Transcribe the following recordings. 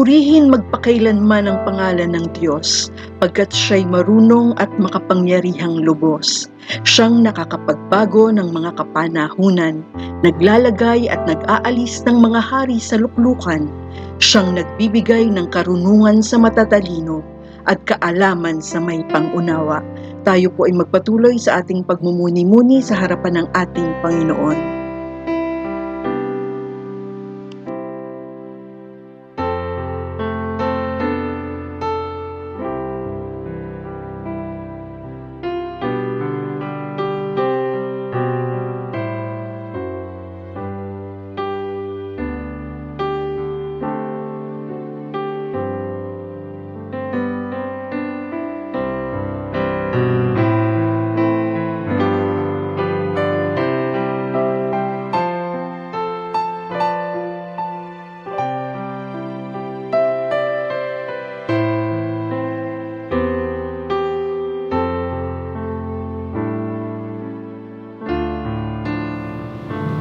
Purihin magpakailanman ang pangalan ng Diyos, pagkat siya'y marunong at makapangyarihang lubos. Siyang nakakapagbago ng mga kapanahunan, naglalagay at nag-aalis ng mga hari sa luklukan. Siyang nagbibigay ng karunungan sa matatalino at kaalaman sa may pangunawa. Tayo po ay magpatuloy sa ating pagmumuni-muni sa harapan ng ating Panginoon.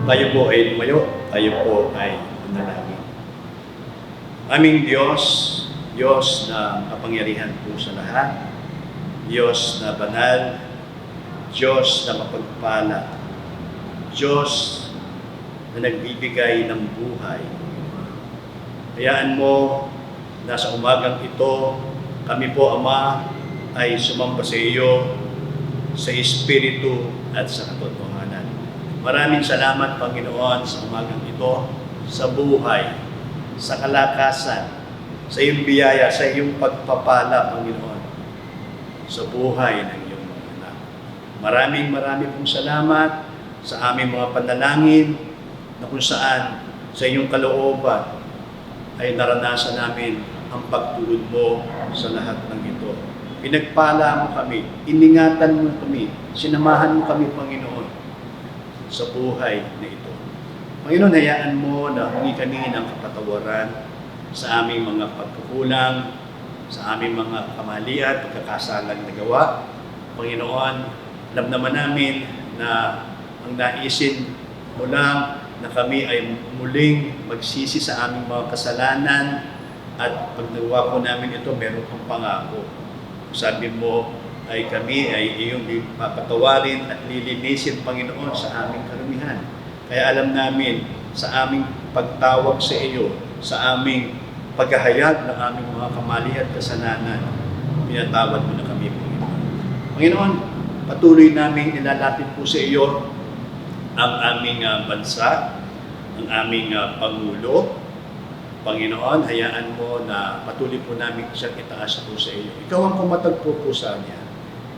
Tayo po ay lumayo, tayo po ay manalangin. Aming Diyos, Diyos na kapangyarihan po sa lahat, Diyos na banal, Diyos na mapagpala, Diyos na nagbibigay ng buhay. Hayaan mo na sa umagang ito, kami po, Ama, ay sumamba sa iyo sa Espiritu at sa katotohanan. Maraming salamat, Panginoon, sa umagang ito, sa buhay, sa kalakasan, sa iyong biyaya, sa iyong pagpapala, Panginoon, sa buhay ng iyong mga anak. Maraming pong salamat sa aming mga panalangin na kung saan sa iyong kalooban ay naranasan namin ang pagtulog mo sa lahat ng ito. Pinagpala mo kami, iningatan mo kami, sinamahan mo kami, Panginoon, sa buhay na ito. Panginoon, hayaan mo na humingi kami ng kapatawaran sa aming mga pagkukulang, sa aming mga kamalian, pagkakasalang nagawa. Panginoon, alam naman namin na ang naisin mo lang na kami ay muling magsisi sa aming mga kasalanan at pag nagawa po namin ito, meron kang pangako. Sabi mo, ay kami ay iyong papatawarin at lilinisin, Panginoon, sa aming karumihan. Kaya alam namin sa aming pagtawag sa iyo, sa aming paghahayag ng aming mga kamali at kasalanan, pinatawad mo na kami, Panginoon. Panginoon, patuloy namin nilalapit po sa iyo ang aming bansa, ang aming Pangulo. Panginoon, hayaan mo na patuloy po namin siyang itaas po sa iyo. Ikaw ang kumatagpo po sa niya.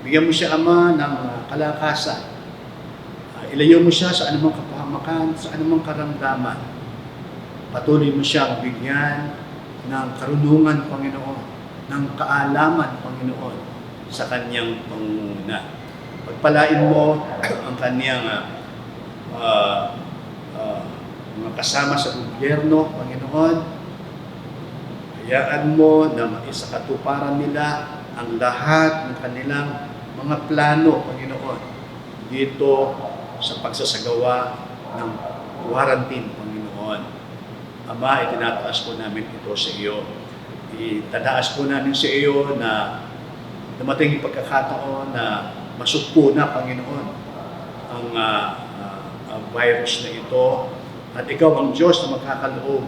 Bigyan mo siya, Ama, ng kalakasan. Ilayo mo siya sa anumang kapahamakan, sa anumang karamdaman. Patuloy mo siyang bigyan ng karunungan, Panginoon, ng kaalaman, Panginoon, sa kanyang pangunguna. Pagpalain mo ang kanyang mga kasama sa gobyerno, Panginoon. Hayaan mo na maisakatuparan nila ang lahat ng kanilang mga plano, Panginoon, dito sa pagsasagawa ng quarantine, Panginoon. Ama, itinataas po namin ito sa iyo. Itataas po namin sa iyo na dumating yung pagkakataon na masugpo na, Panginoon, ang virus na ito. At ikaw ang Diyos na magkakaloob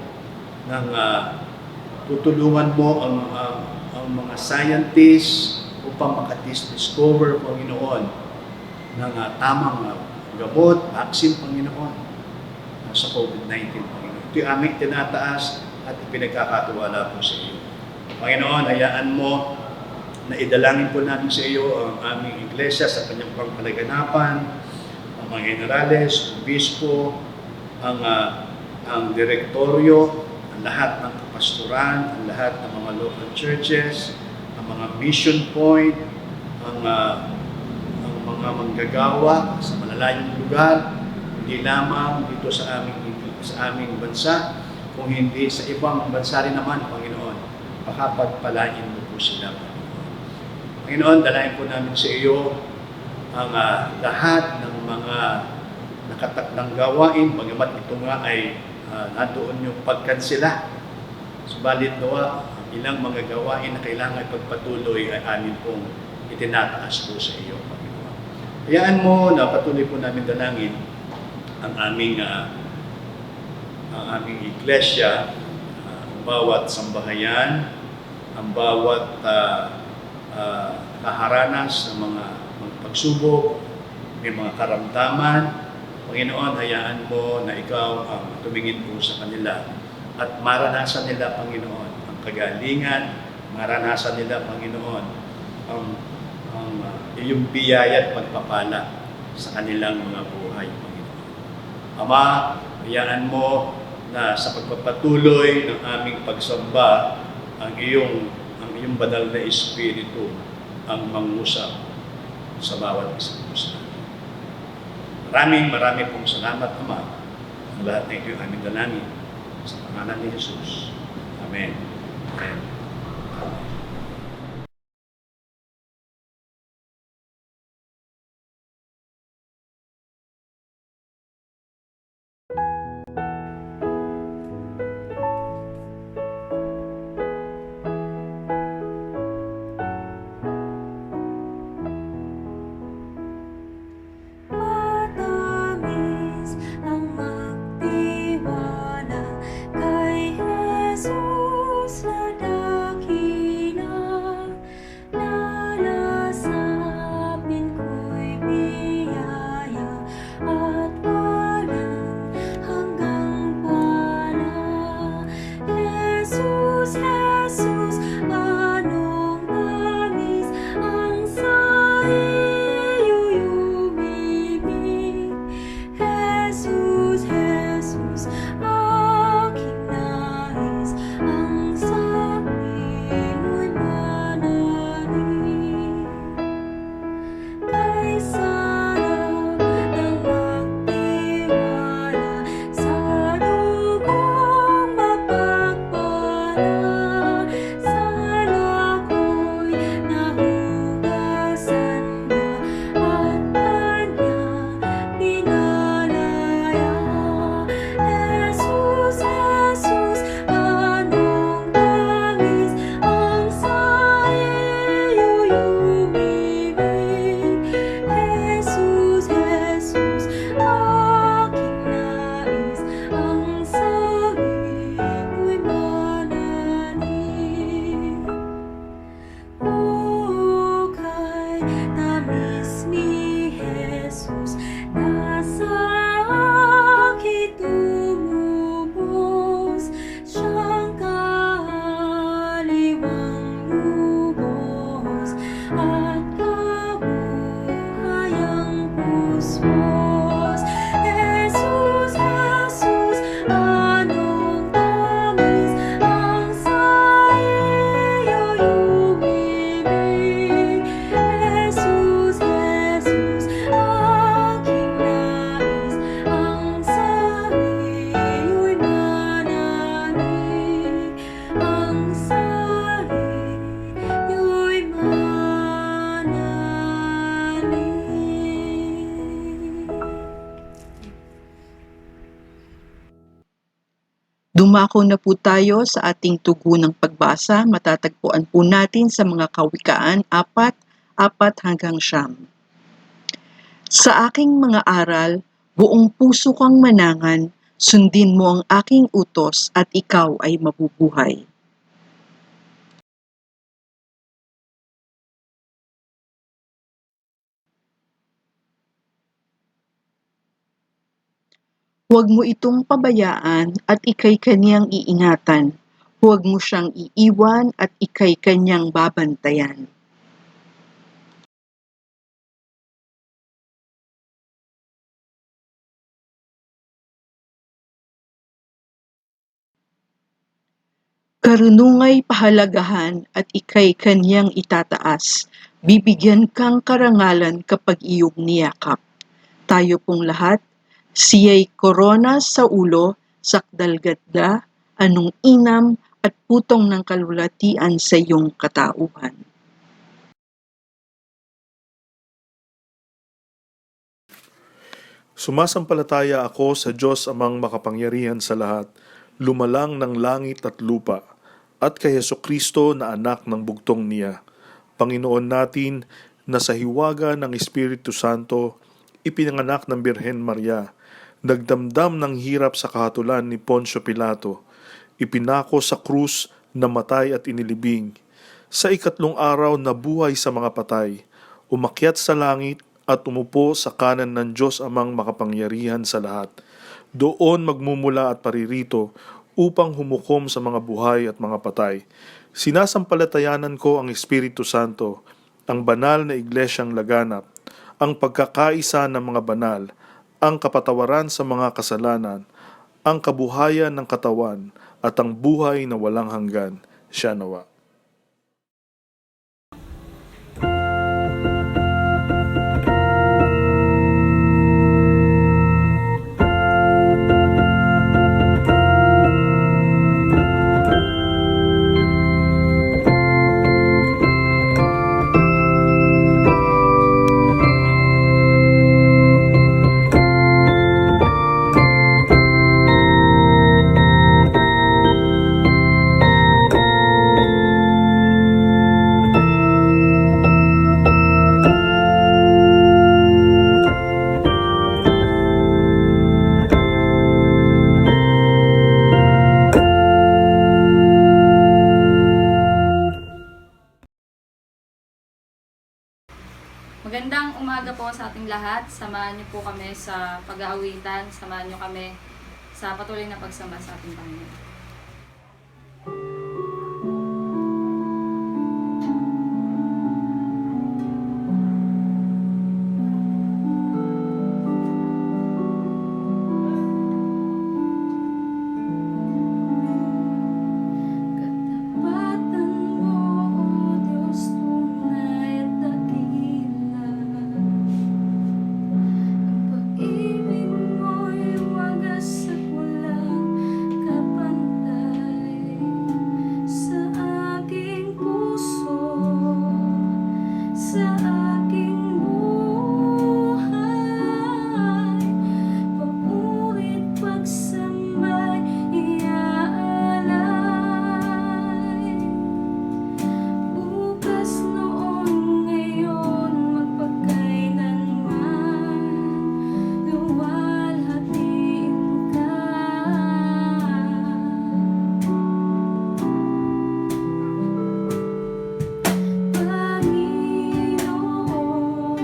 ng tutulungan mo ang mga scientists upang makadiscover, Panginoon, ng tamang gamot, vaccine, Panginoon, sa COVID-19, Panginoon. Ito yung aming tinataas at pinagkakatiwala po sa iyo. Panginoon, hayaan mo na idalangin po namin sa iyo ang aming iglesia sa kanyang pangkalaganapan, ang mga generales, obispo, ang direktoryo, ang lahat ng kapastoran, ang lahat ng mga local churches, ang mga mission point, ang mga manggagawa sa malalayong lugar, hindi lamang dito sa aming bansa, kung hindi sa ibang bansa rin naman, Panginoon, pakapagpalain mo po sila, Panginoon. Panginoon, dalayan po namin sa iyo ang lahat ng mga nakatakdang gawain, bagamat ito nga ay nandoon yung pagkansela Subalit nawa, ang ilang mga gawain na kailangan pagpatuloy ay amin pong itinataas po sa iyo, Panginoon. Hayaan mo na patuloy po namin dalangin ang aming iglesia, ang bawat sambahayan, ang bawat kaharanas ng mga pagsubok, may mga karamdaman. Panginoon, hayaan mo na ikaw ang tumingin po sa kanila at maranasan nila, Panginoon, ang kagalingan, maranasan nila, Panginoon, ang iyong biyaya at pagpapala sa kanilang mga buhay, Panginoon. Ama, hayaan mo na sa pagpapatuloy ng aming pagsamba, ang iyong banal na Espiritu ang mangusap sa bawat isang puso. Maraming pong salamat, Ama. Ang lahat na ito yung aming dalangin sa pangalan ni Jesus. Amen. Amen. Amen. Matamis ang magtiwala kay Jesus na dakila. Lalasapin ko'y biyaya at walang hanggang pala. Jesus, Jesus, anong tamis ang sa iyo'y umibig. Jesus, Jesus, aking nais ang sabi mo'y manalig. Kay sarap ng magtiwala sa dugong mapagpala, sala ko'y nahugasan niya at kanyang pinalaya. Jesus, Jesus, anong tamis ang sa iyo'y umibig. Jesus, Jesus, aking nais ang sabi mo'y manalig. Kay tamis ni Jesus na sa akin tumubos, siyang kahaliwang lubos at kabuhayang puspos. Jesus, Jesus, anong tamis ang sa iyo'y umibig. Jesus, Jesus, aking nais ang sabi mo'y manalig. Ang sabi mo'y manalig. Dumako na po tayo sa ating tugunang pagbasa. Matatagpuan po natin sa mga Kawikaan 4:4-9. Sa aking mga aral, buong puso kang manangan, sundin mo ang aking utos at ikaw ay mabubuhay. Huwag mo itong pabayaan at ika'y kaniyang iingatan. Huwag mo siyang iiwan at ika'y kaniyang babantayan. Karunungay pahalagahan at ika'y kaniyang itataas. Bibigyan kang karangalan kapag iyong niyakap. Tayo pong lahat, siya'y korona sa ulo, sakdal gadda, anong inam at putong ng kalulatian sa iyong katauhan. Sumasampalataya ako sa Diyos amang makapangyarihan sa lahat, lumalang ng langit at lupa. at kay Hesukristo na anak ng bugtong niya. Panginoon natin na sa hiwaga ng Espiritu Santo, ipinanganak ng Birhen Maria, nagdamdam ng hirap sa kahatulan ni Poncio Pilato, ipinako sa krus, namatay at inilibing. Sa ikatlong araw nabuhay sa mga patay, umakyat sa langit at umupo sa kanan ng Diyos Amang makapangyarihan sa lahat. Doon magmumula at paririto upang humukom sa mga buhay at mga patay. Sinasampalatayanan ko ang Espiritu Santo, ang banal na iglesyang laganap, ang pagkakaisa ng mga banal, ang kapatawaran sa mga kasalanan, ang kabuhayan ng katawan, at ang buhay na walang hanggan. Siya nawa. Magandang umaga po sa ating lahat. Samahan niyo po kami sa pag-aawitan. Samahan niyo kami sa patuloy na pagsamba sa ating Panginoon. Katapatan mo, O Diyos, tunay at dakila. Ang pag-ibig mo'y wagas at walang kapantay sa aking puso, sa aking buhay. Papurit pagsambay iaalay. Bukas, noon, ngayon, magpagkailanman, luwalhatiin ka. Panginoon,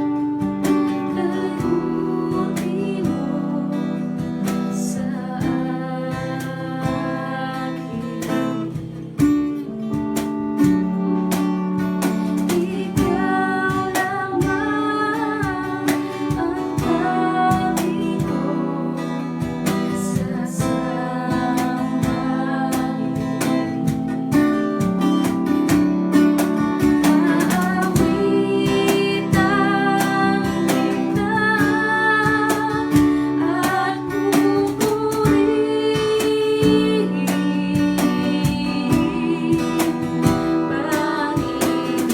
kaluti mo sa akin. Ikaw lamang ang tabi ko sa Aawitan kita at pupurihin, Panginoon,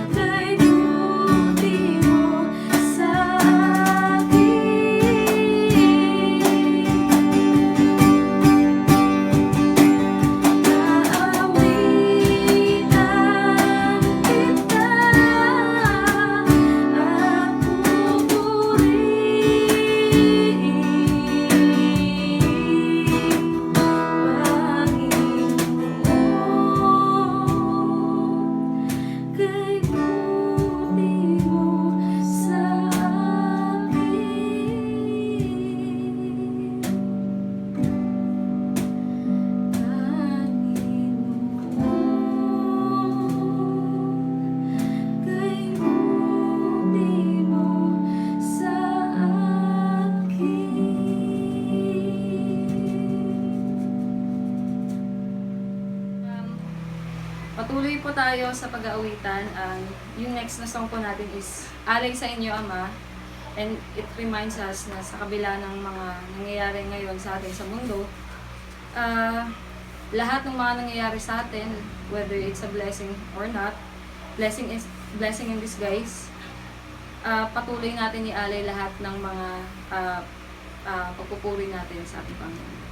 kay buti mo sa Aawitan kita at pupurihin, Panginoon, kay buti mo sa akin. Kay buti mo sa Patuloy po tayo sa pag-aawitan. Yung next na song po natin is Alay sa Inyo, Ama. And it reminds us na sa kabila ng mga nangyayari ngayon sa atin sa mundo, lahat ng mga nangyayari sa atin, whether it's a blessing or not, blessing in disguise, patuloy natin ialay lahat ng mga pagpupuri natin sa ating Panginoon.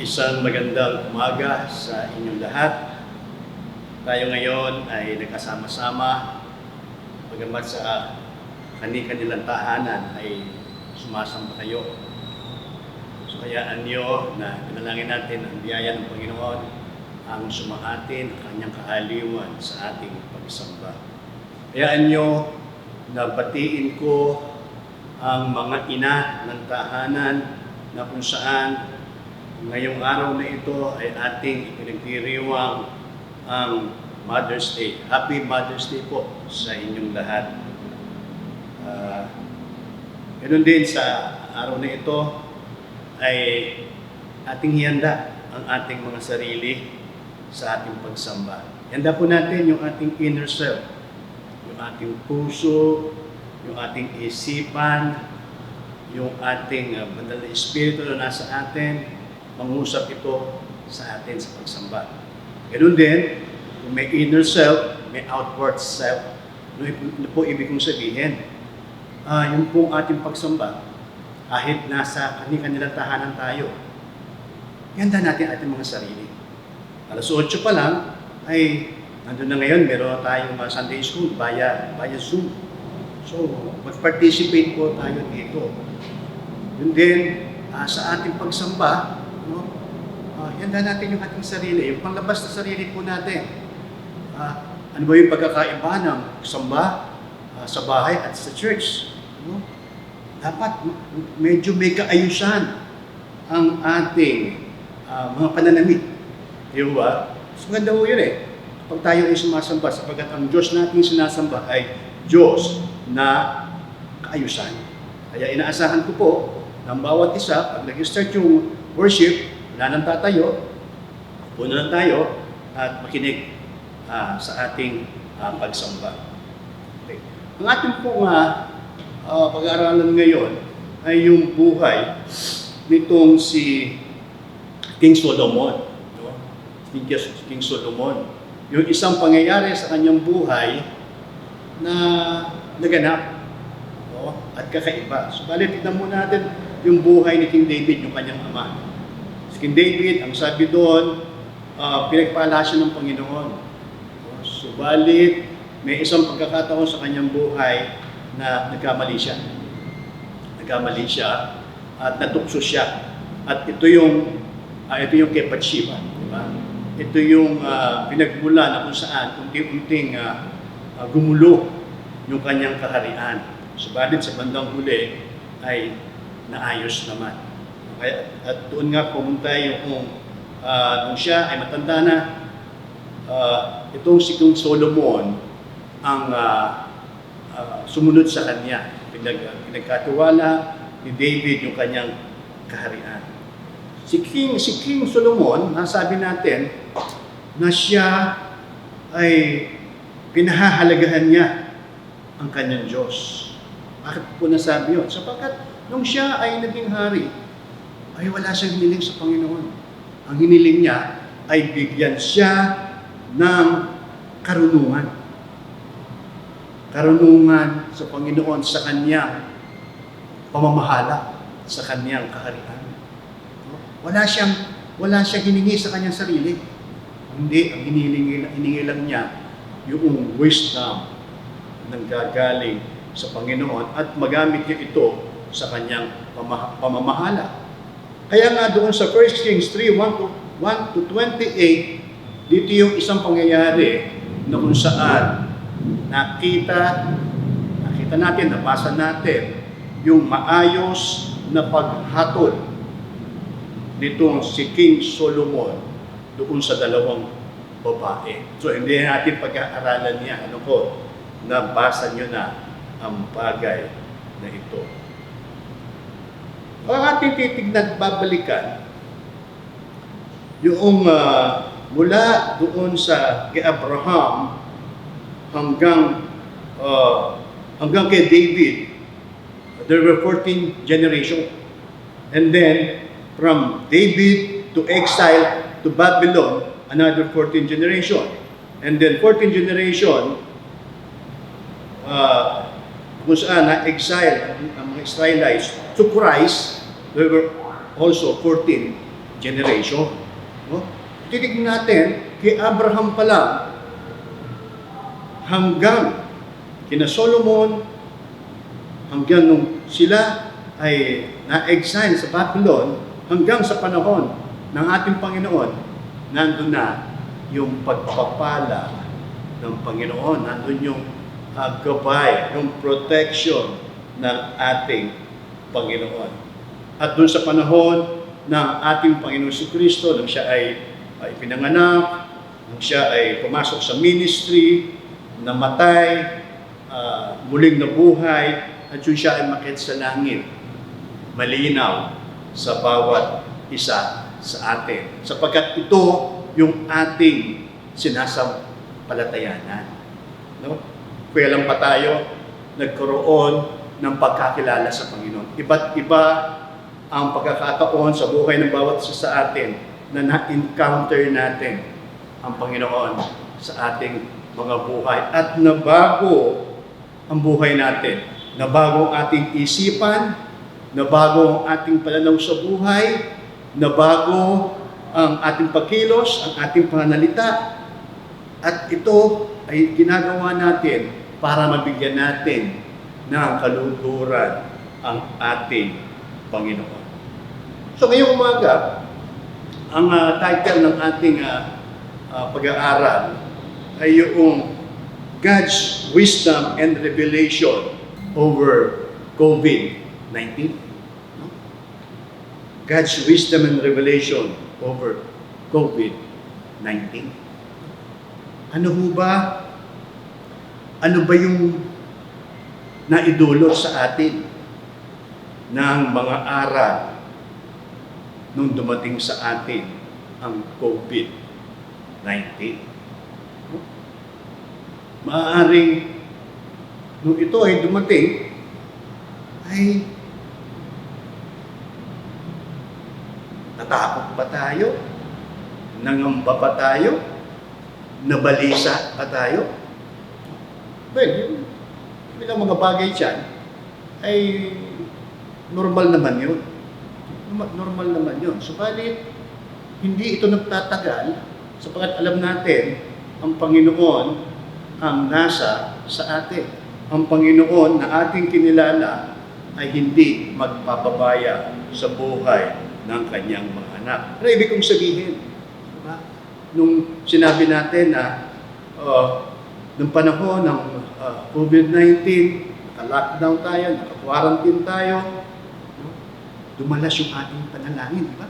Isang magandang umaga sa inyong lahat. Tayo ngayon ay nagkasama-sama, bagamat sa kani-kanilang tahanan ay sumasamba kayo. So hayaan nyo na pinalangin natin ang biyaya ng Panginoon ang sumaatin ang kanyang kaaliwan sa ating pagsamba. Hayaan nyo na batiin ko ang mga ina ng tahanan na kung saan ngayong araw na ito ay ating ipinagdiriwang ang Mother's Day. Happy Mother's Day po sa inyong lahat. Ganun din sa araw na ito ay ating hihanda ang ating mga sarili sa ating pagsamba. Handa po natin yung ating inner self, yung ating puso, yung ating isipan, yung ating banal na espiritu na nasa atin, mangusap ito sa atin sa pagsamba. Ganun din, kung may inner self, may outward self. Ano po ibig kong sabihin? Yung pong ating pagsamba, kahit nasa kanilang tahanan tayo, ihanda natin ating mga sarili. Alas 8 pa lang, ay nandun na ngayon, meron tayong Sunday School via Zoom. So, mag-participate po tayo dito. Yun din, sa ating pagsamba, ihanda natin yung ating sarili, yung panglabas na sarili po natin. Ano ba yung pagkakaiba ng samba sa bahay at sa church? Dapat medyo may kaayusan ang ating mga pananamit. Di ba? So, ganda mo yun eh. Pag tayo ay sumasamba, sapagkat ang Diyos natin sinasamba ay Diyos na kaayusan. Kaya inaasahan ko po ng bawat isa, pag nag-start yung worship, wala nang tatayo, upo na lang tayo at makinig sa ating pagsamba. Okay. Ang ating pong pag-aaralan ngayon ay yung buhay nitong si King Solomon. No? King Solomon. Yung isang pangyayari sa kanyang buhay na naganap, no? At kakaiba. So, tignan mo natin yung buhay ni King David, yung kanyang ama. Si King David, ang sabi doon, pinagpala siya ng Panginoon. Subalit, may isang pagkakataon sa kanyang buhay na nagkamali siya. Nagkamali siya at natukso siya. At ito yung kay Bathsheba, di ba? Ito yung pinagmula na kung saan unti-unting gumulo yung kanyang kaharian. Subalit sa bandang huli ay naayos naman. At doon nga pumunta yung nung siya ay matanda na, itong si King Solomon ang sumunod sa kanya. Pinagkatiwala ni David yung kanyang kaharian. Si King Solomon, nasabi natin na siya ay pinahahalagahan niya ang kanyang Diyos. Bakit po nasabi yun? Sapagkat nung siya ay naging hari, ay wala siyang hiniling sa Panginoon. Ang hiniling niya ay bigyan siya ng karunungan. Karunungan sa Panginoon sa kanyang pamamahala, sa kanyang kaharian. Wala siyang hiningi sa kanyang sarili. Hindi, ang hiningi lang niya yung wisdom ng gagaling sa Panginoon at magamit niya ito sa kanyang pamamahala. Kaya nga doon sa 1 Kings 3, 1 to 28, dito yung isang pangyayari na kung saan nakita natin, nabasa natin yung maayos na paghatol nitong si King Solomon doon sa dalawang babae. So hindi natin pag-aaralan niya. Nabasa nyo na ang bagay na ito. Ang ating titignan, babalikan, yung mula doon sa kay Abraham hanggang kay David, there were 14 generations. And then, from David to exile to Babylon, another 14 generation. And then 14 generation, kung saan na-exile ang mga Israelites to Christ, there were also 14 generation. No? Titignan natin, kay Abraham pa lang, hanggang kina Solomon, hanggang nung sila ay na-exile sa Babylon, hanggang sa panahon ng ating Panginoon, nandun na yung pagpapala ng Panginoon, nandun yung gabay, yung protection ng ating Panginoon. At dun sa panahon ng ating Panginoon si Kristo, nang siya ay pinanganak, nang siya ay pumasok sa ministry, namatay, muling nabuhay, at yun siya ay makit sa langit. Malinaw sa bawat isa sa atin. Sapagkat ito yung ating sinasampalatayanan. No? Kaya lang pa tayo nagkaroon ng pagkakilala sa Panginoon. Iba't iba ang pagkakataon sa buhay ng bawat isa sa atin na na-encounter natin ang Panginoon sa ating mga buhay. At nabago ang buhay natin. Nabago ang ating isipan, nabago ang ating pananaw sa buhay, nabago ang ating pagkilos, ang ating pananalita. At ito ay ginagawa natin para mabigyan natin ng kaluguran ang ating Panginoon. So ngayong umaga, ang title ng ating pag-aaral ay yung God's Wisdom and Revelation over COVID-19. God's Wisdom and Revelation over COVID-19. Ano ho ba? Ano ba yung naidulot sa atin ng mga aral nung dumating sa atin ang COVID-19? Maaaring nung ito ay dumating, ay natakot pa tayo, nangamba pa tayo, nabalisa pa tayo. Well, yung bilang mga bagay dyan, ay normal naman yun. Normal naman yun. Subalit, hindi ito nagtatagal sapagkat alam natin ang Panginoon ang nasa sa atin. Ang Panginoon na ating kinilala ay hindi magpapabaya sa buhay ng kanyang mga anak. Ano ibig kong sabihin? Diba? Nung sinabi natin na nung panahon ng COVID-19, naka-lockdown tayo, naka-quarantine tayo, dumalas yung ating panalangin, di ba?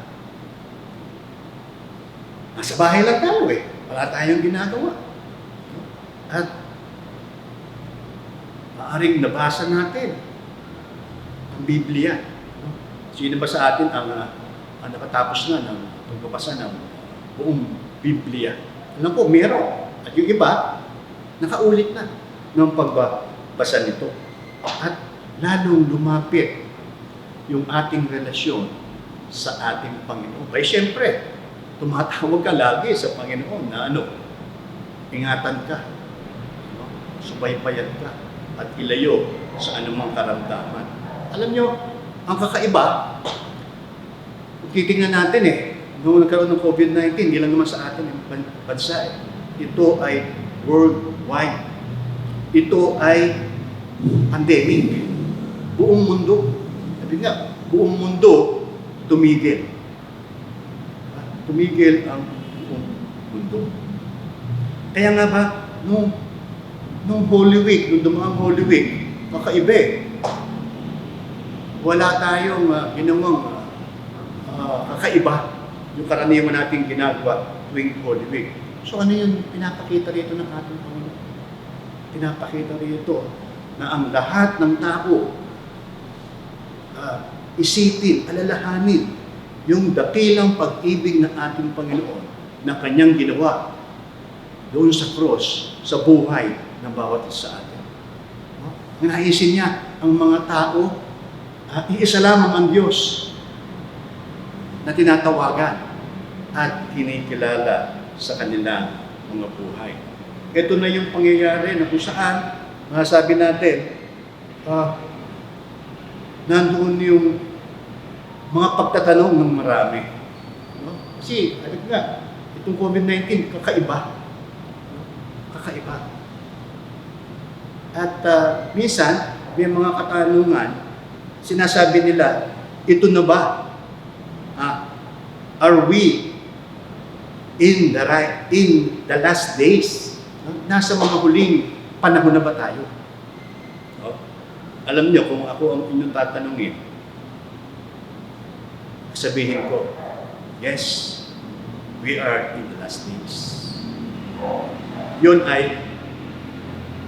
Nasa bahay lang tayo wala tayong ginagawa. At maaring nabasa natin ang Biblia. Sino ba sa atin ang nakatapos na ng pagbabasa ng buong Biblia? Alam ko, meron. At yung iba, nakaulit na ng pagbabasa nito. At lalong lumapit yung ating relasyon sa ating Panginoon. Ay, siyempre, tumatawag ka lagi sa Panginoon na ingatan ka, subaybayan ka, at ilayo sa anumang karamdaman. Alam nyo, ang kakaiba, titingnan natin noong nagkaroon ng COVID-19, hindi lang naman sa atin yung bansa ito ay worldwide. Ito ay pandemic. Buong mundo. Sabi nga, buong mundo tumigil. Tumigil ang buong mundo. Kaya nga ba, nung Holy Week, nung dumaang Holy Week, kakaiba wala tayong ginawang kakaiba yung karaniwan nating ginagawa tuwing Holy Week. So ano yung pinapakita rito ng ating Panginoon? Pinapakita rito na ang lahat ng tao isipin, alalahanin yung dakilang pag-ibig ng ating Panginoon na kanyang ginawa doon sa cross, sa buhay ng bawat isa sa atin. Naisin niya ang mga tao, iisa lamang ang Diyos na tinatawagan at kinikilala sa kanilang mga buhay. Ito na yung pangyayari na kung saan, masasabi natin, nandoon yung mga pagtatanong ng marami. Kasi, alam nga, itong COVID-19, kakaiba. Kakaiba. At minsan, may mga katanungan, sinasabi nila, ito na ba? Are we in the last days? Nasa mga huling panahon na ba tayo? No? Alam niyo, kung ako ang inyong tatanungin, sabihin ko, yes, we are in the last days. Yun ay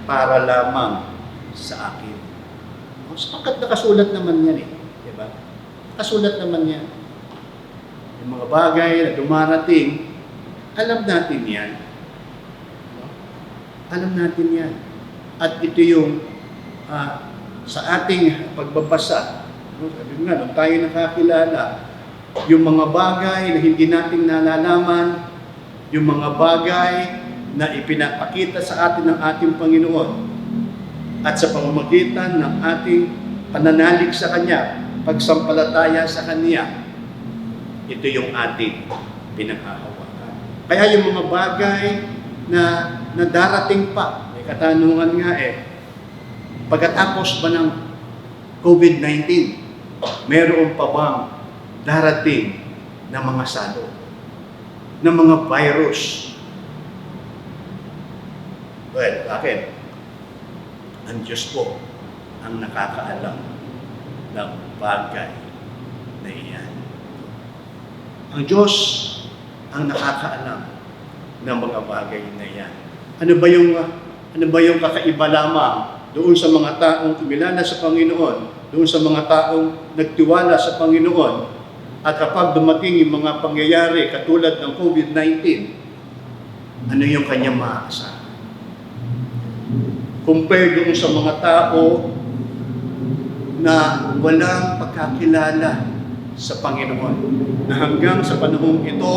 para lamang sa akin. Sapagkat nakasulat naman yan eh. Diba? Nakasulat naman yan. Yung mga bagay na dumarating, alam natin yan. Alam natin yan. At ito yung sa ating pagbabasa, sabi nga, nung tayo nakakilala, yung mga bagay na hindi natin nalalaman, yung mga bagay na ipinapakita sa atin ng ating Panginoon at sa pamamagitan ng ating pananalig sa Kanya, pagsampalataya sa Kanya, ito yung ating pinaghahawakan. Kaya yung mga bagay na darating pa, may katanungan nga pagkatapos ba ng COVID-19, meron pa bang darating na mga salo, na mga virus? Well, bakit? Ang Diyos po ang nakakaalam ng bagay na iyan. Ang Diyos ang nakakaalam ng mga bagay na iyan. Ano ba yung kakaiba lamang doon sa mga taong kumilala sa Panginoon, doon sa mga taong nagtiwala sa Panginoon, at kapag dumating yung mga pangyayari katulad ng COVID-19, ano yung kanyang maaasahan? Compare doon sa mga tao na walang pagkakilala sa Panginoon, na hanggang sa panahong ito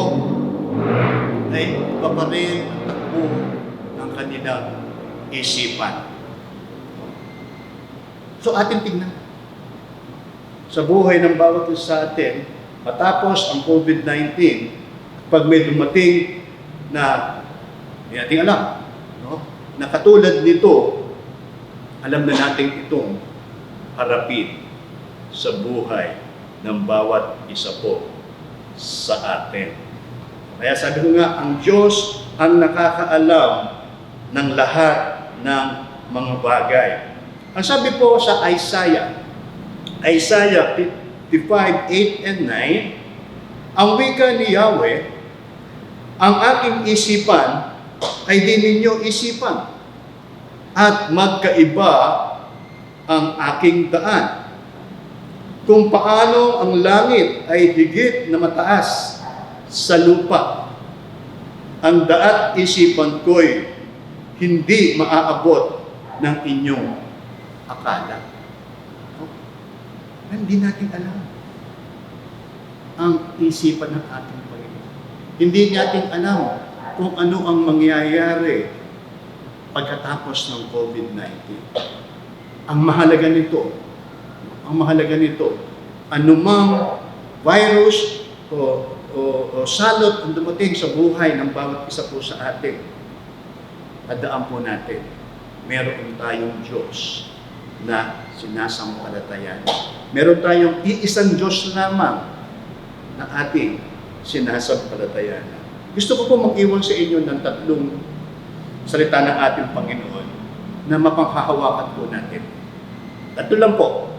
ay iba pa rin ang takbo ng kanilang isipan. So atin tingnan. Sa buhay ng bawat isa sa atin, matapos ang COVID-19, pag may dumating na hindi natin alam, no? Na katulad nito, alam na natin itong harapin sa buhay ng bawat isa po sa atin. Kaya sabi ko nga, ang Diyos ang nakakaalam ng lahat ng mga bagay. Ang sabi po sa Isaiah 55:8 and 9, ang wika ni Yahweh, ang aking isipan ay di ninyo isipan, at magkaiba ang aking daan. Kung paano ang langit ay higit na mataas sa lupa, ang daat isipan ko'y hindi maaabot ng inyong akala. Hindi natin alam ang isipan ng ating Panginoon. Hindi natin alam kung ano ang mangyayari pagkatapos ng COVID-19. Ang mahalaga nito, anumang virus o salot ang dumating sa buhay ng bawat isa po sa atin, tandaan po natin, meron tayong Diyos na sinasampalatayan. Meron tayong iisang Diyos lamang na ating sinasampalatayan. Gusto ko po mag-iwan sa inyo ng tatlong salita ng ating Panginoon na mapanghahawakan po natin. Tatlo lang po.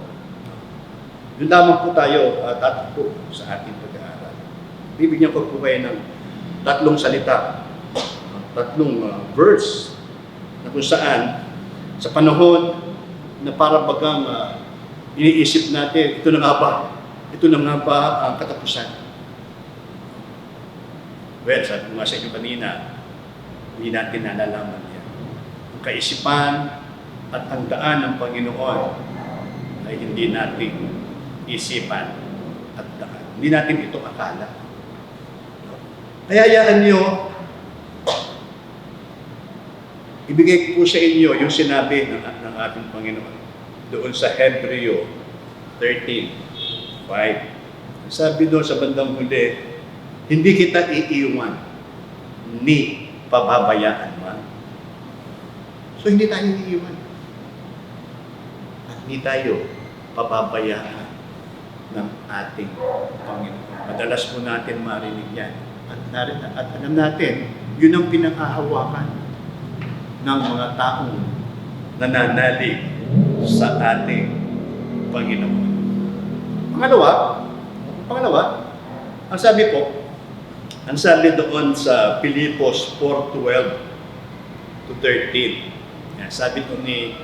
Yun lamang po tayo tatlo sa ating pag-aaral. Bibigyan ko po kayo ng tatlong salita, tatlong verse na kung saan sa panahon na para bagang iniisip natin, ito na nga ba ang katapusan? Well, sabi ko nga sa inyo kanina, hindi natin nalalaman yan. Ang kaisipan at ang daan ng Panginoon ay hindi natin isipan at daan. Hindi natin ito akala. Hayaan nyo, ibigay ko po sa inyo yung sinabi ng ating Panginoon doon sa Hebreo 13:5. Sabi doon sa bandang huli, Hindi kita iiwan ni pababayaan man. So hindi tayo iiwan. At hindi tayo pababayaan ng ating Panginoon. Madalas po natin marinig yan. At alam natin, yun ang pinanghahawakan ng mga taong nananalig sa ating Panginoon. Pangalawa, ang sabi doon sa Pilipos 4:12 to 13. Yan, sabi to ni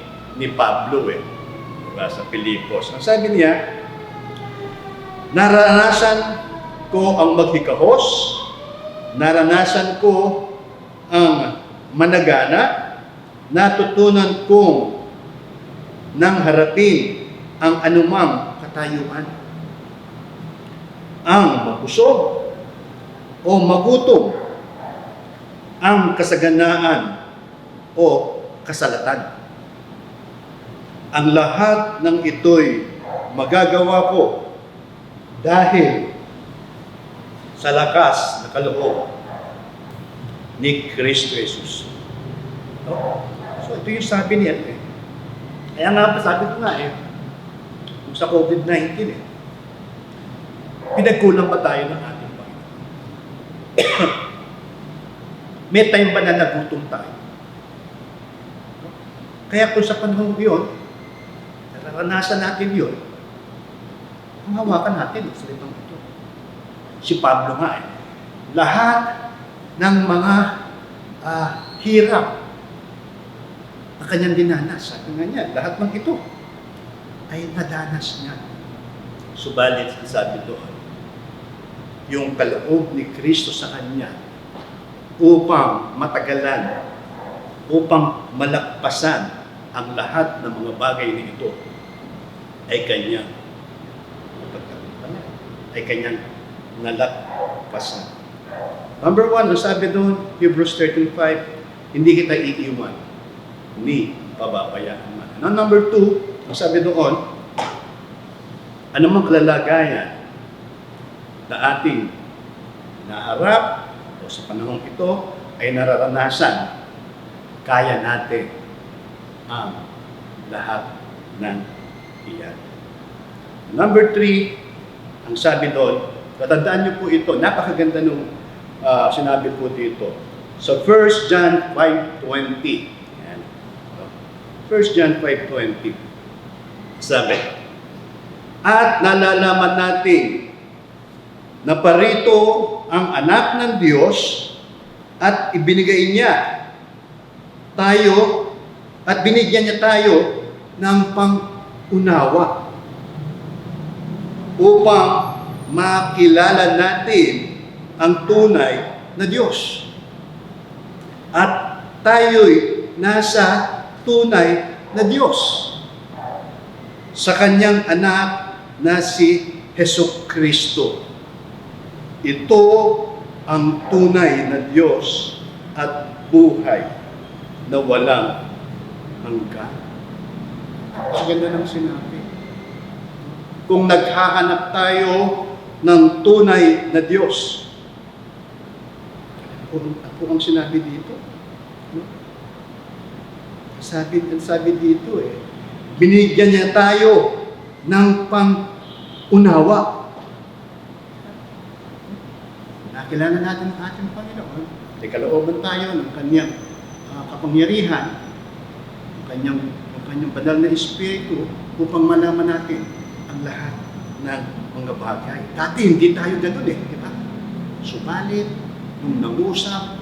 Pablo diba, sa Pilipos. Ang sabi niya, naranasan ko ang maghikahos, naranasan ko ang managana, natutunan kong nang harapin ang anumang katayuan. Ang mabusog o magutom, ang kasaganaan o kasalatan. Ang lahat ng ito'y magagawa ko dahil sa lakas na kaloob ni Kristo Jesus. So ito yung sabi niya. Kaya nga sabi ko nga sa COVID-19 pinagkulang ba tayo ng ating Panginoon? May time ba na nagutom tayo? Kaya kung sa panahon yun, naranasan natin yun, ang hawakan natin sa salitang ito. Si Pablo nga lahat ng mga hirap na kanyang dinanas, sabi nga niya, lahat ng ito ay nadanas niya. Subalit, sabi doon, yung kaloob ni Kristo sa kanya upang matagalan, upang malakpasan ang lahat ng mga bagay na ito ay kanyang nalakpasan. Number 1, ang sabi doon, Hebrews 13:5, hindi kita iiwan ni pababayaan man. Now, number 2, ang sabi doon, anumang kalalagayan na ating naharap o sa panahong ito ay nararanasan, kaya natin ang lahat ng iyan. Number 3, ang sabi doon, tatandaan niyo po ito, napakaganda nung sinabi po dito. So 1 John 5:20. 1 John 5:20. Sabi, at nalalaman natin na parito ang anak ng Diyos at ibinigay niya tayo at binigyan niya tayo ng pang-unawa upang makilala natin ang tunay na Diyos. At tayo'y nasa tunay na Diyos sa kanyang anak na si Jesucristo. Ito ang tunay na Diyos at buhay na walang hanggan. Ang ganda ng sinabi. Kung naghahanap tayo ng tunay na Diyos, ako ang sinabi dito. Sabi dito binigyan niya tayo ng pang-unawa. Nakilala natin ang ating Panginoon. May kalooban tayo ng kanyang kapangyarihan, ng kanyang banal na Espiritu upang malaman natin ang lahat ng mga bagay. Dati hindi tayo ganun di ba? Subalit, nung nangusap,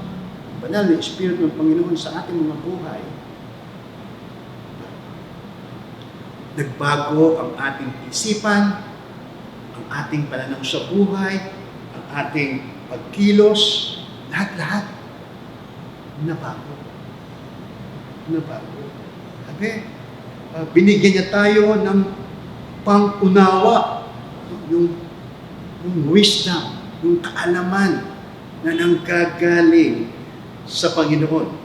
banal na Espiritu ng Panginoon sa ating mga buhay, nagbago ang ating isipan, ang ating pananaw sa buhay, ang ating pagkilos, lahat-lahat nabago. Sabi, binigyan niya tayo ng pang-unawa, yung wisdom, yung kaalaman na nanggagaling sa Panginoon.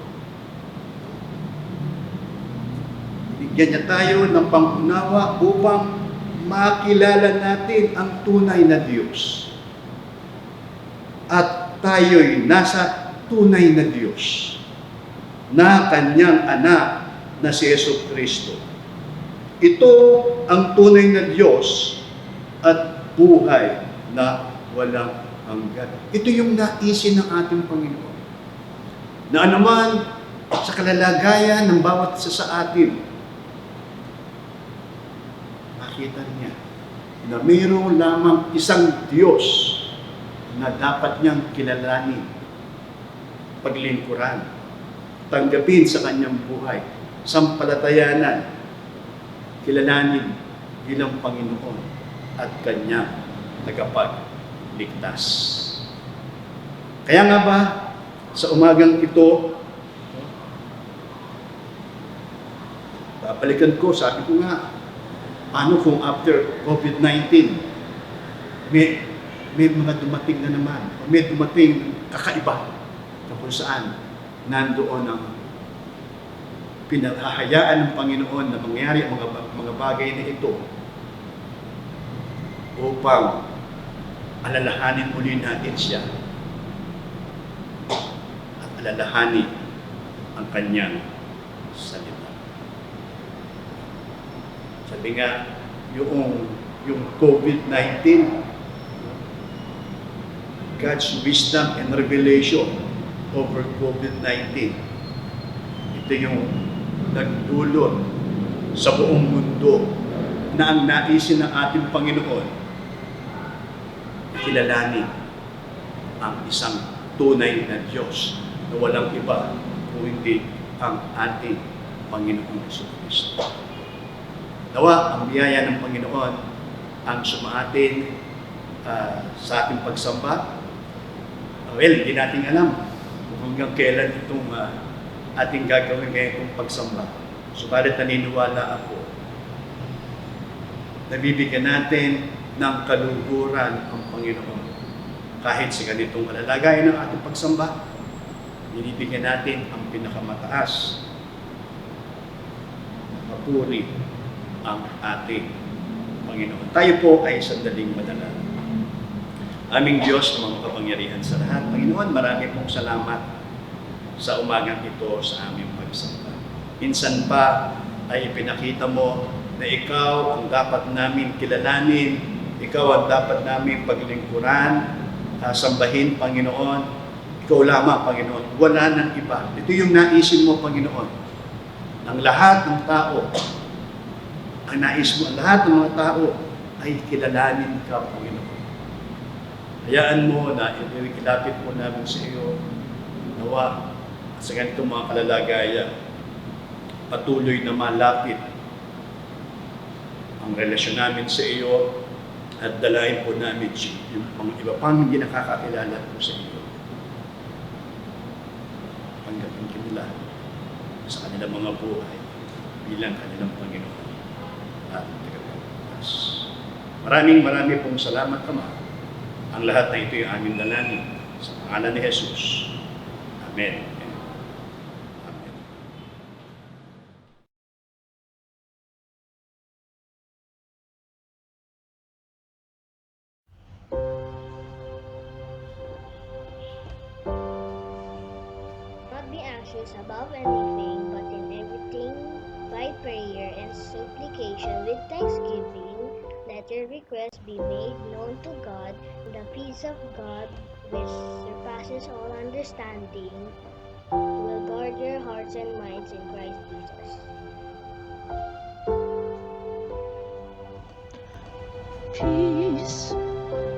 Binigyan niya tayo ng pang-unawa upang makilala natin ang tunay na Diyos. at tayo'y nasa tunay na Diyos na kanyang anak na si Yesu Kristo. Ito ang tunay na Diyos at buhay na walang hanggan. Ito yung naisin ng ating Panginoon. Na anuman sa kalalagayan ng bawat isa sa atin, makita niya na mayroon lamang isang Diyos na dapat niyang kilalanin, paglingkuran, tanggapin sa kanyang buhay, sampalatayanan, kilalanin bilang Panginoon at kanyang tagapagligtas. Kaya nga ba, sa umagang ito, babalikan ko, sabi ko nga, paano kung after COVID-19, may mga dumating na naman, o may dumating kakaiba na kung saan nandoon ang pinahahayaan ng Panginoon na mangyari ang mga bagay na ito upang alalahanin muli natin siya at alalahanin ang kanyang salita. Sabi nga, yung COVID-19, God's wisdom and revelation over COVID-19. Ito yung nagdulot sa buong mundo na ang naisin ng ating Panginoon, kilalanin ang isang tunay na Diyos na walang iba kung hindi ang ating Panginoong Jesucristo. Nawa, ang biyaya ng Panginoon ang sumaatin sa ating pagsamba. Well, hindi natin alam kung hanggang kailan itong ating gagawin ngayon itong pagsamba. Subalit naniniwala ako, nabibigyan natin ng kaluhuran ang Panginoon. Kahit sa ganitong malalagayan ng ating pagsamba, binibigyan natin ang pinakamataas. Mapuri ang ating Panginoon. Tayo po ay sandaling manalangin. Aming Diyos na makapangyarihan sa lahat. Panginoon, marami pong salamat sa umagang ito sa aming pagsamba. Minsan pa ay ipinakita mo na Ikaw ang dapat namin kilalanin, Ikaw ang dapat namin paglingkuran, sambahin, Panginoon. Ikaw lamang, Panginoon. Wala nang iba. Ito yung naisin mo, Panginoon. Ang lahat ng tao, ang nais mo, ang lahat ng mga tao ay kilalanin ka, Panginoon. Hayaan mo na ilapit po namin sa iyo, nawa sa ganitong mga kalalagayan, patuloy na malapit ang relasyon namin sa iyo at dalahin po namin yung mga iba pang hindi nakakakilala po sa iyo. Tanggapin kinila sa kanilang mga buhay bilang kanilang Panginoon at tagapagligtas. Maraming pong salamat, Ama. Ang lahat na ito yung aming dalangin sa pangalan ni Jesus. Amen. Amen. Not be anxious about anything, but in everything, by prayer and supplication with thanksgiving, let your requests be made known to God. The peace of God, which surpasses all understanding, will guard your hearts and minds in Christ Jesus. Peace,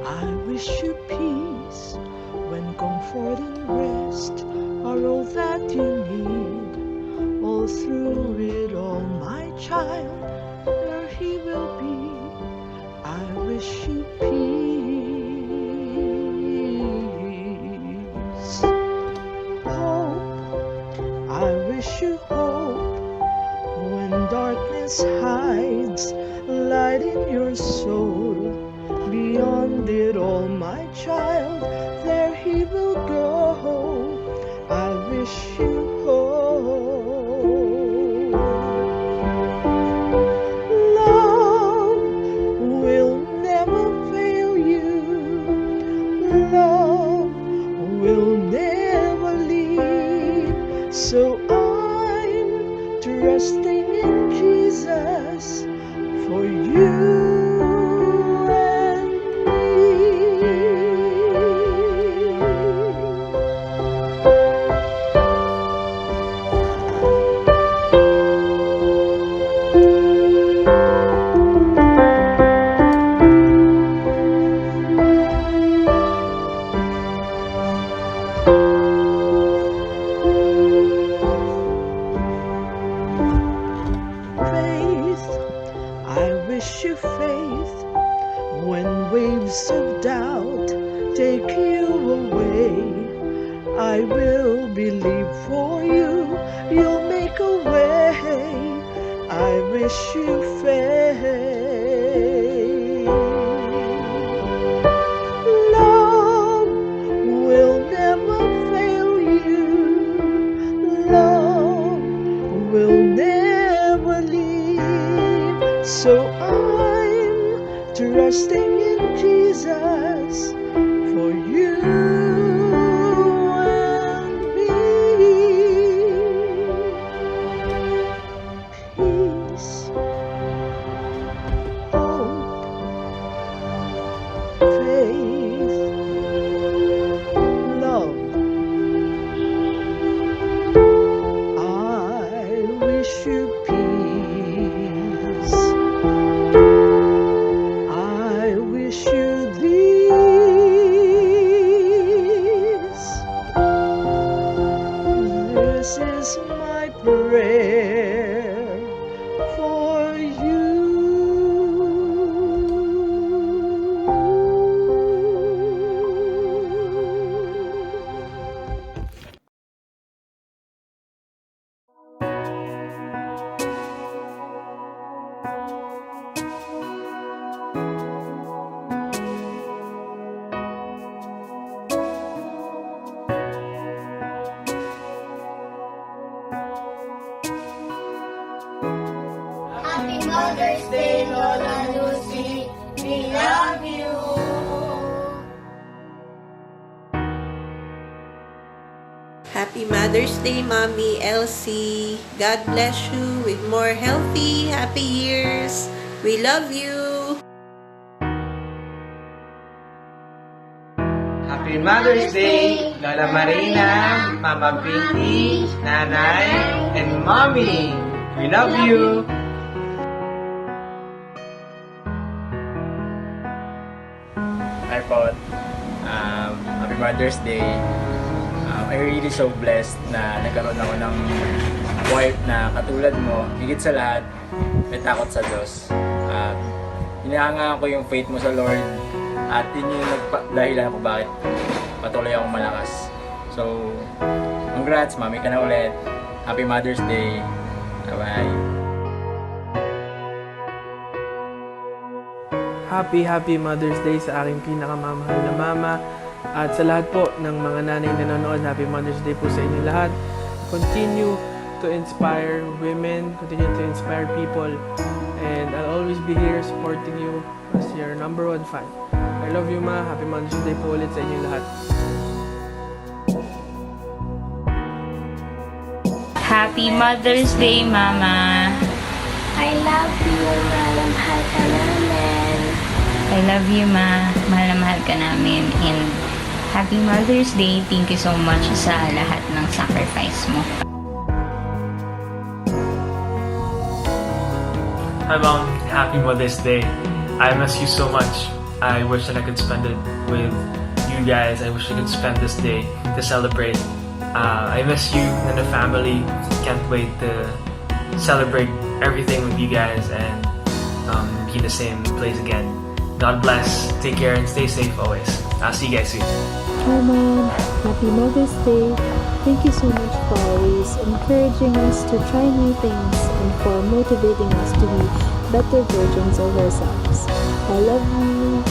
I wish you peace, when comfort and rest are all that you need. All through it all, my child, there He will be. I wish you peace. Hope, I wish you hope, when darkness hides light in your soul. Beyond it all, my child, there He will go. I wish you hope. Love will never fail you. Love will never leave. So I'm trusting in Jesus for you and me. Faith, I wish you faith when waves of doubt take you away. I will believe for you, you'll make a way. I wish you faith. Love will never fail you. Love will never leave. So I'm trusting in Jesus for you and me. Peace, hope, faith, love. I wish you peace. I wish you this. This is my prayer for you. Happy Mother's Day, Lola Lucy. We love you. Happy Mother's Day, Mommy Elsie. God bless you with more healthy, happy years. We love you. Happy Mother's Day, Lola Marina, Mama Pinky, Nanay, and Mommy. We love you. Hi po. Happy Mother's Day. I'm really so blessed na nagkaroon ako ng wife na katulad mo. Higit sa lahat, may takot sa Diyos. Hinahangaan ko yung faith mo sa Lord at yun yung dahilan kung bakit patuloy akong malakas. So, congrats, mami ka na ulit. Happy Mother's Day. Bye-bye. Happy Mother's Day sa aking pinakamamahal na mama. At sa lahat po ng mga nanay na nanonood, Happy Mother's Day po sa inyo lahat. Continue to inspire women, continue to inspire people. And I'll always be here supporting you as your number one fan. I love you, ma. Happy Mother's Day po ulit sa inyo lahat. Happy Mother's Day, Mama. I love you, mahal ka namin. I love you, Ma. Mahal na mahal ka namin. And Happy Mother's Day. Thank you so much sa lahat ng sacrifice mo. Hi Mom, happy Mother's Day. I miss you so much. I wish that I could spend it with you guys. I wish I could spend this day to celebrate. I miss you and the family. Can't wait to celebrate everything with you guys and be in the same place again. God bless, take care, and stay safe always. I'll see you guys soon. Hi Mom, happy Mother's Day. Thank you so much for always encouraging us to try new things and for motivating us to be better versions of ourselves. I love you.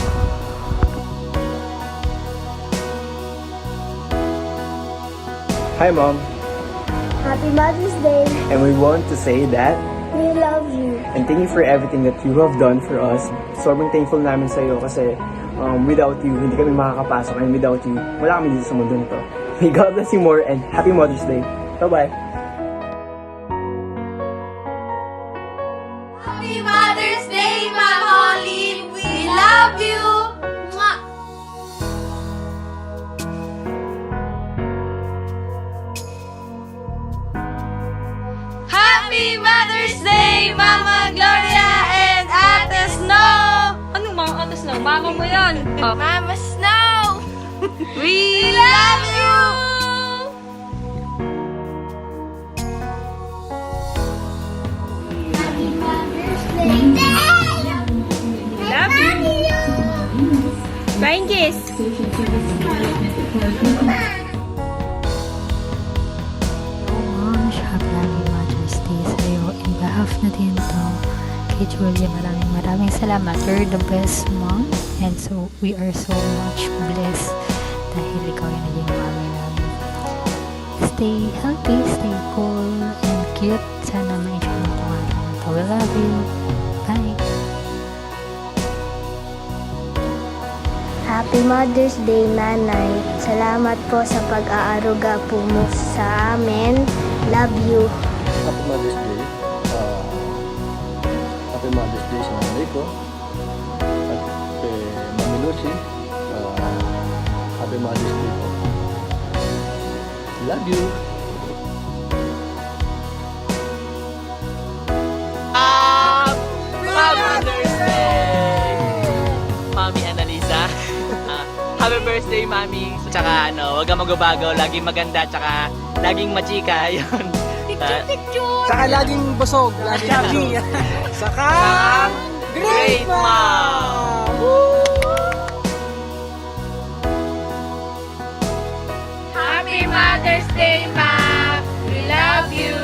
Hi Mom, Happy Mother's Day. and we want to say that We love you. and thank you for everything that you have done for us. Sobrang thankful namin sa iyo kasi Without you, hindi kami makakapasok, and without you, wala kami dito sa mundo nito. May God bless you more, and Happy Mother's Day. Bye-bye. Happy Mother's Day, Ma'am Holly! We love you! Mwah! Happy Mother's Day, Mama Gloria and Ate Snow! Anong mga Ate Snow? Mama mo yan. Oh. Mama Snow! We love you! Happy Mother's Day! Love you! Flying kiss! Happy Mother's Day sa'yo. In behalf na din to kay Julia, maraming salamat. You're the best mom, and so we are so much blessed dahil ikaw yung naging mami namin. Stay healthy, stay cool, and cute. Sana ma-enjoy mo itong araw na to. We love you. Bye! Happy Mother's Day, Nanay. Salamat po sa pag-aaruga po mo sa amin. Love you. Happy Mother's Day. Happy Mother's Day sa nanay ko. At kay Mami Lucy. Happy Mother's Day po. Love you. Mother's Day! Mami Annalisa. Happy birthday, Mami. Tsaka huwag kang magbabago. Laging maganda, tsaka laging machika. Yun. Picture! Tsaka laging busog. Laging happy. Saka great mom! Happy Mother's Day, Mom! We love you!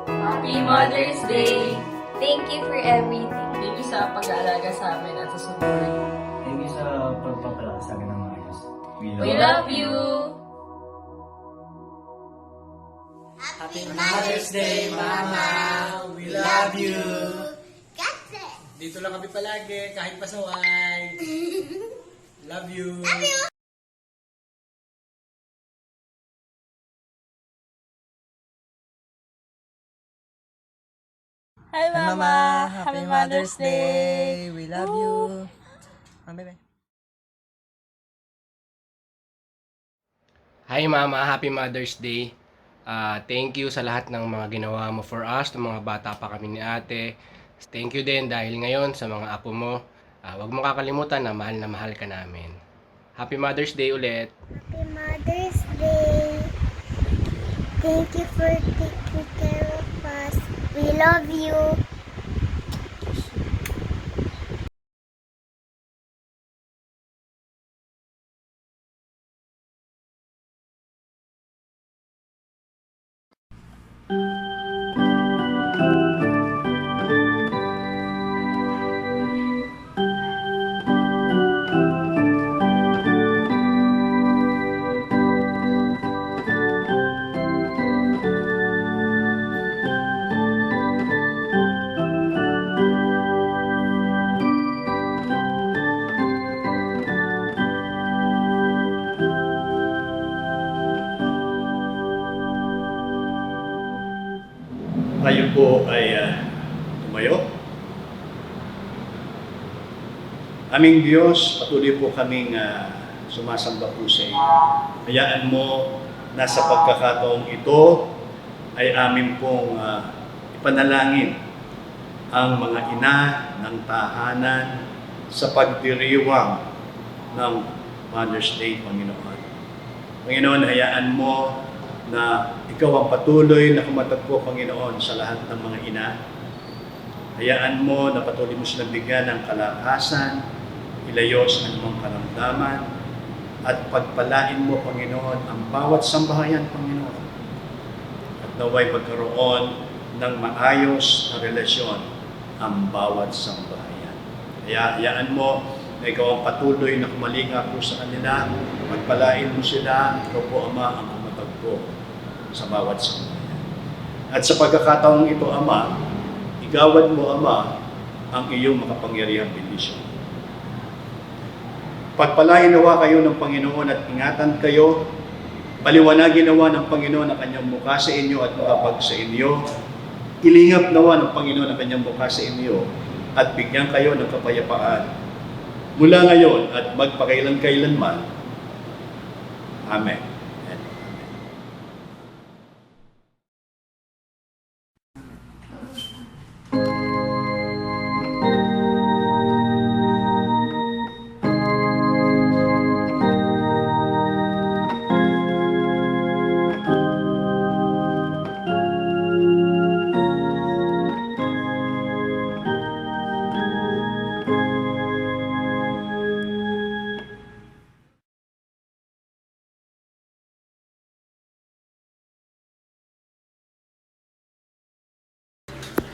Happy Mother's Day! Thank you for everything. Thank you sa pag-aalaga sa amin at sa support. Thank you sa pagpapalaki sa akin ng mga Diyos. We love you! Happy Mother's Day, Mama! We love you! Dito lang kami palagi, kahit pasaway. Love you. Love you! Hi, Mama! Happy Mother's Day! We love you! Bye-bye. Hi Mama, Happy Mother's Day. Thank you sa lahat ng mga ginawa mo for us, ng mga bata pa kami ni ate. Thank you din dahil ngayon sa mga apo mo. Huwag mo kakalimutan na mahal ka namin. Happy Mother's Day ulit. Happy Mother's Day. Thank you for taking care of us. We love you. Tayo po ay tumayo. Aming Diyos, patuloy po kaming sumasamba po sa iyo. Hayaan mo na sa pagkakataong ito ay amin pong ipanalangin ang mga ina ng tahanan sa pagdiriwang ng Mother's Day, Panginoon. Panginoon, hayaan mo na ikaw ang patuloy na kumatatpo, Panginoon, sa lahat ng mga ina. Hayaan mo na patuloy mo silang bigyan ng kalakasan, ilayo sa anumang karamdaman, at pagpalain mo, Panginoon, ang bawat sambahayan, Panginoon. At naway magkaroon ng maayos na relasyon ang bawat sambahayan. Hayaan mo na ikaw ang patuloy na kumalinga po sa kanila, pagpalain mo sila, ikaw po, Ama, ang kumatagpo sa bawat sambahayan. At sa pagkakataong ito, Ama, igawad mo, Ama, ang iyong makapangyarihang bendisyon. Pagpalain nawa kayo ng Panginoon at ingatan kayo. Paliwanagin nawa ng Panginoon ang kanyang mukha sa inyo at makapag sa inyo. Ilingap nawa ng Panginoon ang kanyang mukha sa inyo at bigyan kayo ng kapayapaan mula ngayon at magpakailan-kailanman. Amen.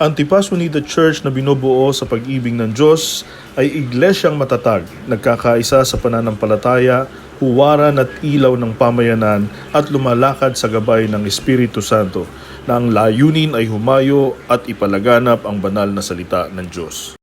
Antipas Unida Church na binubuo sa pag-ibig ng Diyos ay iglesyang matatag, nagkakaisa sa pananampalataya, huwaran at ilaw ng pamayanan at lumalakad sa gabay ng Espiritu Santo na ang layunin ay humayo at ipalaganap ang banal na salita ng Diyos.